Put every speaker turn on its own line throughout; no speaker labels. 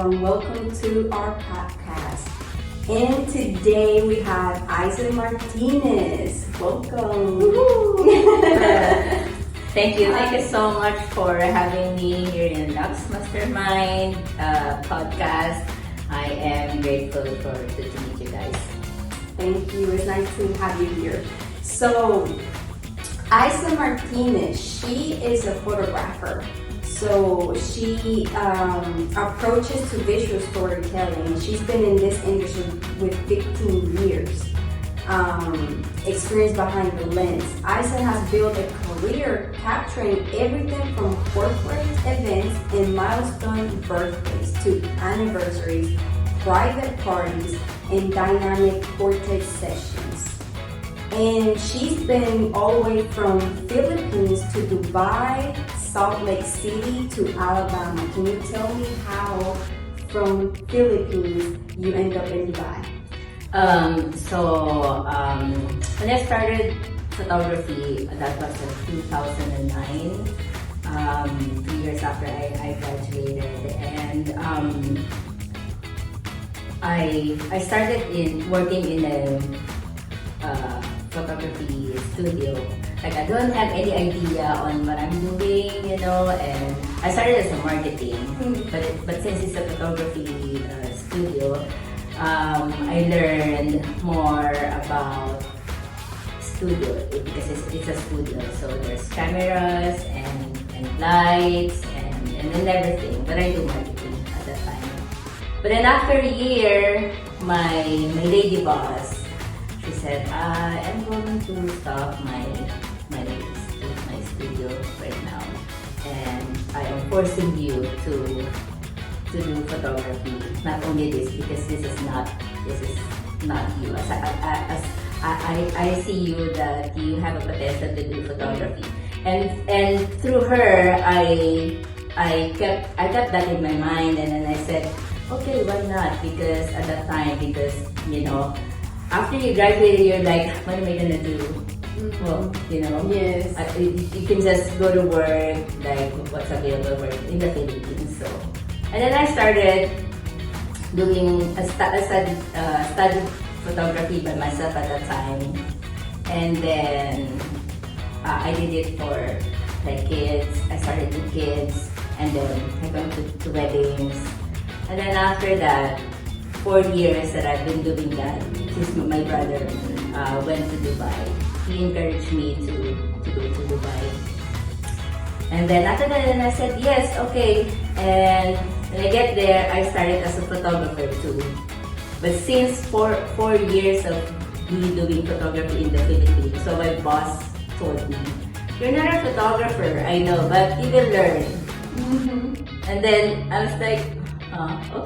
and welcome to our podcast. And today we have Eisset Martinez. Welcome.
Thank you so much for having me here in Luxe Mastermind podcast. I am grateful to meet you guys.
Thank you. It's nice to have you here. So, Eisset Martinez, she is a photographer. So she approaches to visual storytelling. She's been in this industry with 15 years. Experience behind the lens. Eisset has built a career capturing everything from corporate events and milestone birthdays to anniversaries, private parties, and dynamic portrait sessions. And she's been all the way from Philippines to Dubai, Salt Lake City to Alabama. Can you tell me how from Philippines you end up in Dubai?
When I started photography, that was in 2009, 2 years after I graduated, and I started working in a photography studio. Like, I don't have any idea on what I'm doing, and I started as a marketing, but since it's a photography studio, I learned more about studio because it's a studio. So there's cameras and lights and everything. But I do marketing at that time. But then after a year, my lady boss, she said, I'm going to stop my studio right now, and I am forcing you to do photography. Not only this, because this is not you. As I see you that you have a potential to do photography, and through her I kept that in my mind, and then I said, okay, why not? Because at that time, after you graduated, you're like, what am I gonna do? Well,
yes.
You can just go to work, like what's available work in the Philippines. So, and then I started doing studied photography by myself at that time, and then I did it for like kids. I started with kids, and then I went to weddings, and then after that, 4 years that I've been doing that since my brother went to Dubai. He encouraged me to go to Dubai. And then after that, I said, yes, okay. And when I get there, I started as a photographer too. But since four years of me doing photography in the Philippines, so my boss told me, you're not a photographer, I know, but you will learn. And then I was like,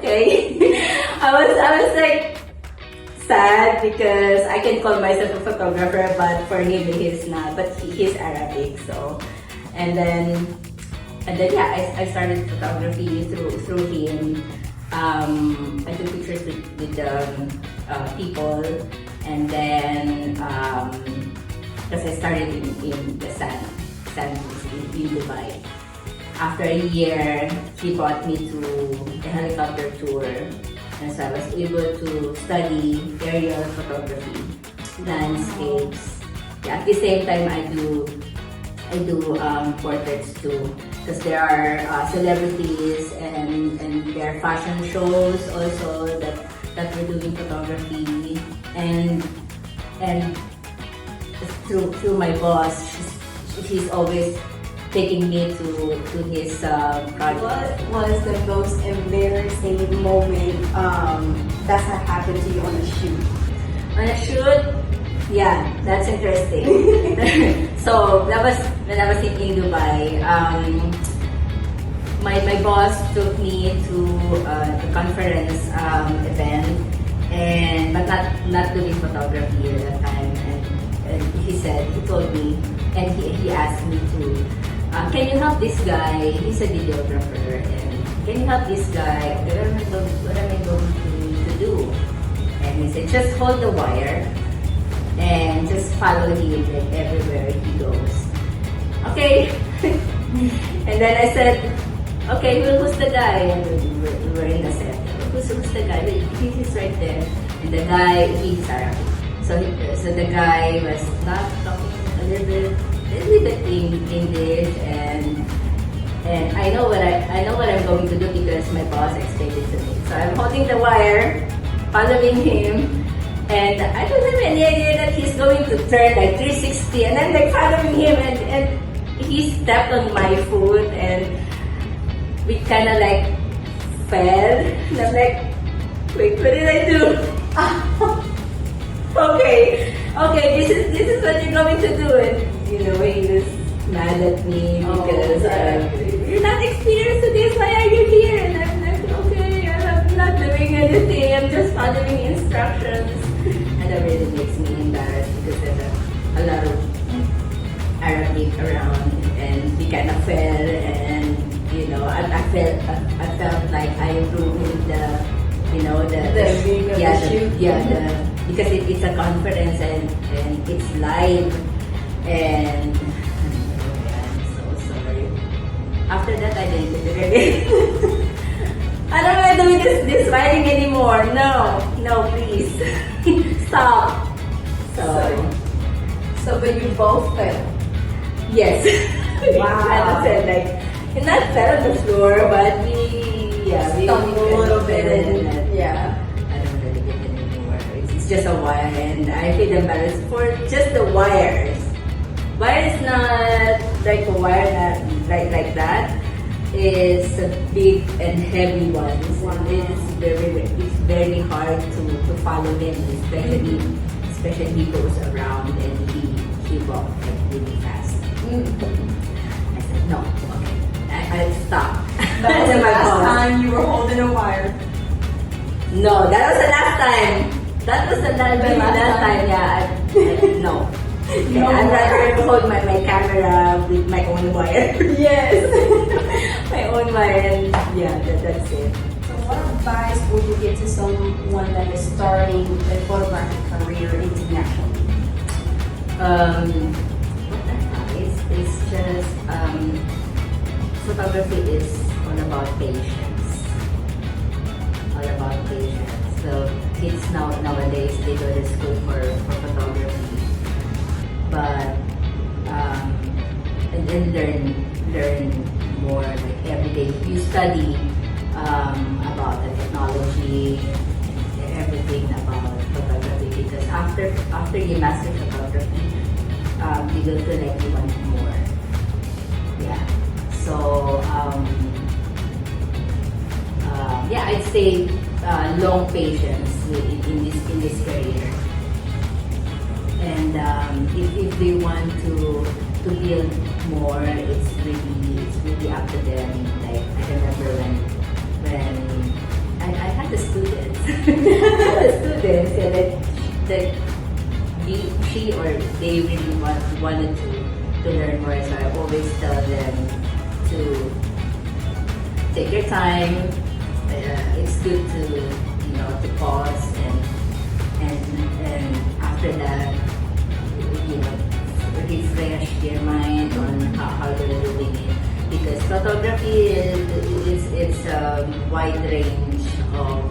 okay. I was like sad because I can call myself a photographer, but for him he's not. But he's Arabic, so and then yeah, I started photography through him. I took pictures with people, and then because I started in the sand in Dubai. After a year, he brought me to a helicopter tour, and so I was able to study aerial photography, landscapes. Yeah, at the same time, I do portraits too, because there are celebrities and there are fashion shows also that we're doing photography, and through my boss, she's always taking me to his project.
What was the most embarrassing moment that had happened to you on a shoot?
On a shoot? Yeah, that's interesting. So that was when I was in Dubai. My boss took me to a conference event, but not doing photography at that time. And he told me, and he asked me to. Can you help this guy? He's a videographer. And can you help this guy? What am I going to do? And he said, just hold the wire and just follow him like everywhere he goes. Okay. And then I said, okay, who's the guy? And we were in the set. who's the guy? He's right there. And the guy, he's Arabic. So the guy was not talking a little bit in English, and I know what I'm going to do because my boss explained it to me. So I'm holding the wire, following him, and I don't have any idea that he's going to turn like 360, and I'm like following him, and he stepped on my foot, and we kind of like fell, and I'm like, wait, what did I do? Okay, this is what you're going to do, and he was mad at me because you're not experienced to this, why are you here? And I'm like, okay, I'm not doing anything, I'm just following instructions. And that really makes me embarrassed because there's a lot of Arabic around, and we kind of fell, and I felt like I ruined because it's a conference and it's live, and I'm so sorry. After that, I didn't do it again. I don't want to do this riding anymore. No, please stop.
So, but you both fell.
Yes.
Wow.
I kind of said like, not fell on the floor, but we
stumbled a little bit, and
I don't really get it anymore. It's just a wire, and I feel embarrassed for just the wires. Wire is not like a wire like that. It's a big and heavy one.
Wow.
It's very hard to follow him, especially he goes around and he walks like really fast. I said no, okay, I'll stop.
That was the last time you were holding a wire.
No, that was the last time. That was the last time. Yeah, no. Okay,
No
I'd
wire.
rather hold my camera with my own wire.
Yes.
My own wire, and that's it.
So what advice would you give to someone that is starting a photographic career internationally?
What advice? It's just photography is all about patience. All about patience. So kids nowadays, they go to school for photography, but and then learn more like every day. You study about the technology and everything about photography, because after you master photography, you will feel like you want more. Yeah. So I'd say long patience in this career. And if they want to build more, it's really up to them. Like I remember when I had the students, that she or they really wanted to learn more. So I always tell them to take your time. It's good to pause and after that, refresh your mind on how you're doing it, because photography it's a wide range of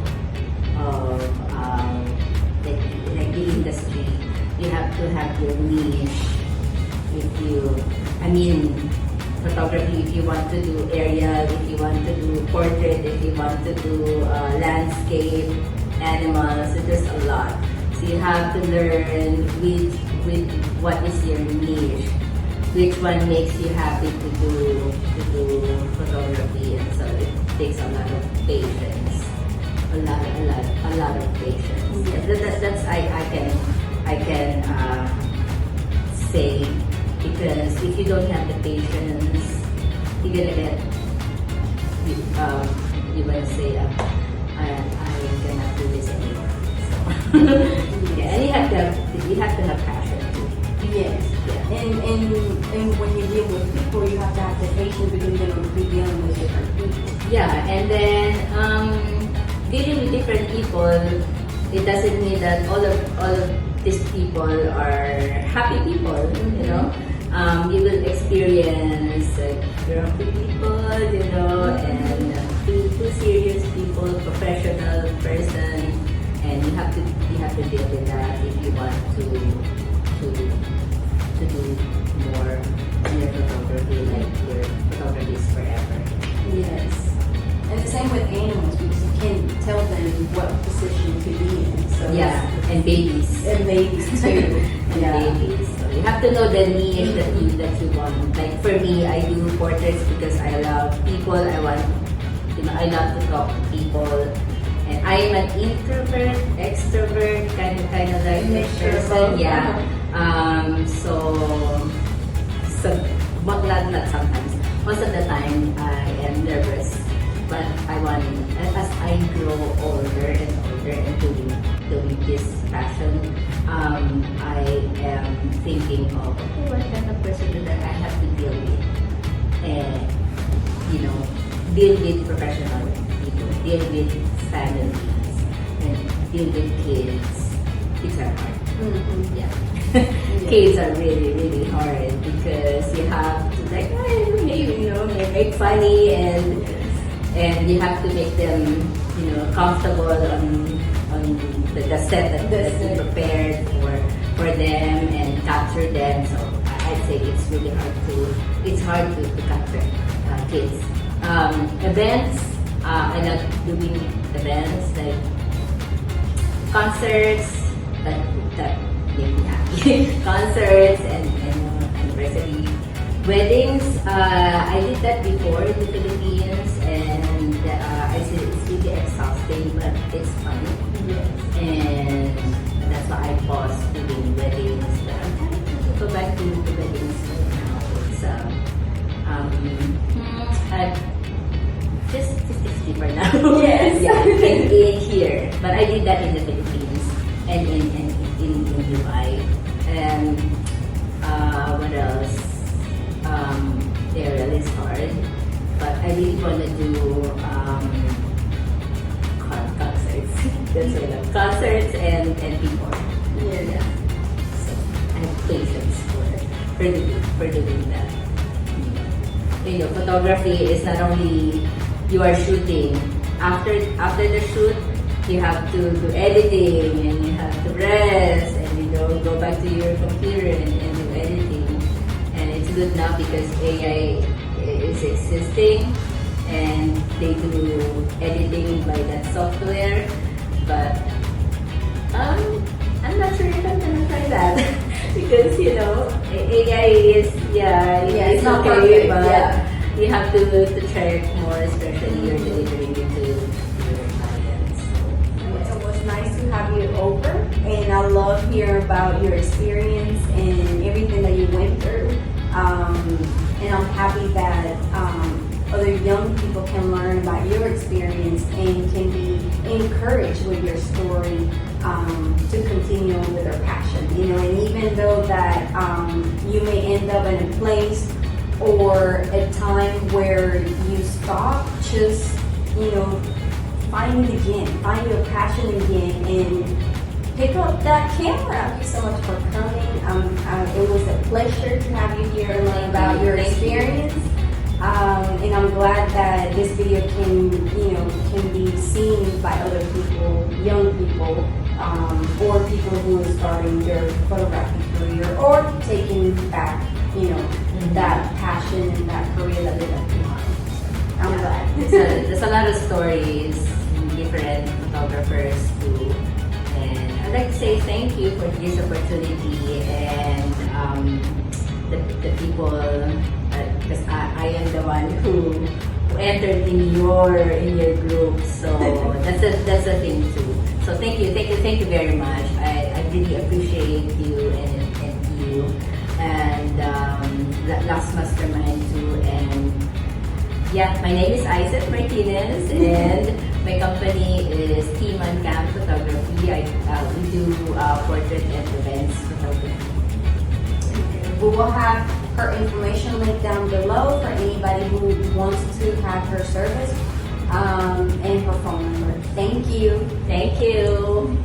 like the industry. You have to have your niche. Photography, if you want to do aerial, if you want to do portrait, if you want to do landscape, animals, there's a lot. So you have to learn with what is your niche, which one makes you happy to do photography, and so it takes a lot of patience, a lot of patience. That's I can say, because if you don't have the patience, you're gonna get you're gonna say I cannot do this anymore. So and you have to have passion too.
Yes.
Yeah.
And when you deal with people, you have to have the patience, because you're going to be dealing with different people.
Yeah, and then dealing with different people, it doesn't mean that all of these people are happy people. You will experience grumpy people, and who serious people, professional person, and you have to deal with that if you want to do more in your photography, like your photography is forever.
Yes. And the same with animals, because you can tell them what position to be in. So
Yeah, and babies.
and babies too.
And babies. So you have to know the niche that you want. Like for me, I do portraits because I love people. I love to talk to people. And I'm an introvert, extrovert, kind of like
Mixture of
person.
both.
Yeah. So but not sometimes. Most of the time, I am nervous. But as I grow older and older and doing this passion, I am thinking of, okay, what kind of person that I have to deal with? And, deal with professional people, deal with families, and deal with kids. It's hard.
Mhm.
Yeah. Kids are really, really hard because you have to make funny and you have to make them, comfortable on the set that you prepared for them and capture them. So I'd say it's really hard to capture kids. Events, I love doing events like concerts that make me happy. Concerts and anniversary weddings. I did that before in the Philippines, and I said it's really exhausting, but it's fun.
Yes.
And that's why I paused doing weddings. But I'm trying to go back to the weddings right now. It's just 50 for now.
Yes.
Yeah, in here. But I did that in the Philippines and in Dubai. And what else? Aerial is hard, but I really want to do concerts. That's what I love. Concerts and people.
Yeah.
So I have patience for doing that. Photography is not only you are shooting. After the shoot, you have to do editing and you have to rest and go back to your computer and do editing. And it's good now because AI is existing and they do editing by that software. But I'm not sure if I'm gonna try that because AI is
it's not
okay,
perfect,
but you have to check more, especially you're delivering it to your clients.
It was nice to have you over, and I love hearing about your experience and everything that you went through. And I'm happy that other young people can learn about your experience and can be encouraged with your story to continue on with their passion. And even though that you may end up in a place or a time where you stop, just find it again, find your passion again, and pick up that camera. Thank you so much for coming. It was a pleasure to have you here and learn about your experience. And I'm glad that this video can be seen by other people, young people, or people who are starting their photography career or taking back, that passion and that career that they left behind. I'm glad.
There's a lot of stories, different photographers too. And I'd like to say thank you for this opportunity and the people, because I am the one who entered in your group. So that's a thing too. So thank you very much. I really appreciate you and you and Luxe Mastermind too. And yeah, my name is Eisset Martinez and my company is Team on Cam Photography. We do portrait and events photography.
We will have her information linked down below for anybody who wants to have her service and her phone number. Thank you.
Thank you.